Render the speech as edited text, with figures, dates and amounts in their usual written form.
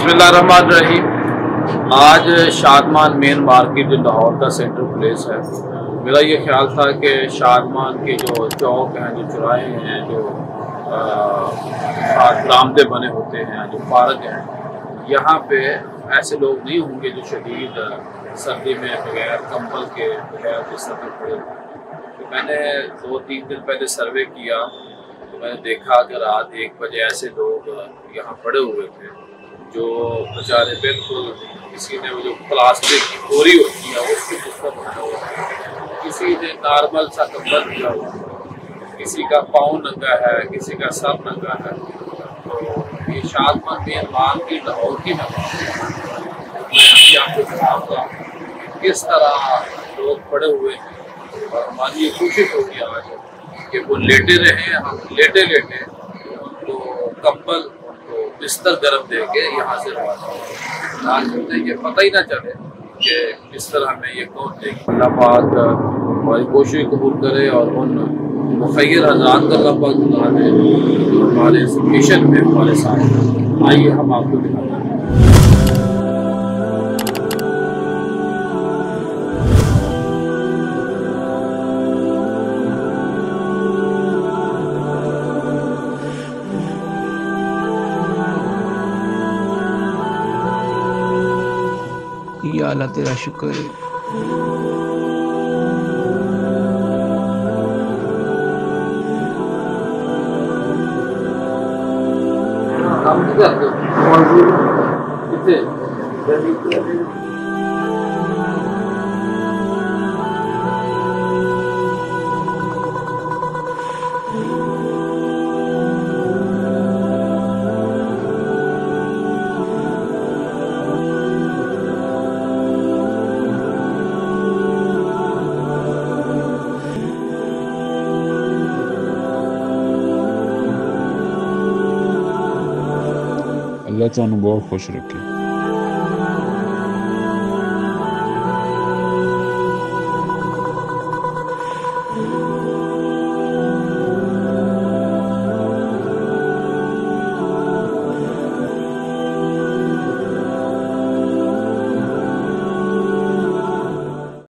बिस्मिल्लाहिर्रहमानिर्रहीम। आज Shadman main market जो लाहौर का सेंट्रल प्लेस है, मेरा ये ख्याल था कि शादमान के जो चौक हैं, जो चौराहे हैं, जो बरामदे बने होते हैं, जो पार्क हैं, यहाँ पे ऐसे लोग नहीं होंगे जो शदीद सर्दी में बगैर कंबल के बगैर बिस्तर में पड़े। तो मैंने 2-3 दिन पहले सर्वे किया तो मैंने देखा कि रात 1 बजे ऐसे लोग यहाँ पड़े हुए थे जो बेचारे बिल्कुल, किसी ने वो जो प्लास्टिक की बोरी होती है उसके बिस्तर बनाया हुआ है, किसी ने नॉर्मल सा कंबल दिया हुआ है, किसी का पाँव नंगा है, किसी का सर नंगा है। तो ये शादमान मेन मार्केट लाहौर की मैं अभी आपको दिखाऊंगा किस तरह लोग पड़े हुए हैं। और हमारी ये कोशिश होगी आज कि वो लेटे रहे, हम लेटे लेटे तो कंबल तो बिस्तर गर्म दे के यहाँ से रवाना ये पता ही ना चले कि किस तरह हमें ये कौन देगी। अल्लाह पाक हमारी कोशिश कबूल करे और उन मुखैर हज़रात का अल्लाह पाक बना दे जो हमारे इस मिशन में हमारे साथ। आइए हम आपको दिखाते हैं। या अल्लाह तेरा शुक्र है। अल्लाह तुहानू बहुत खुश रखे।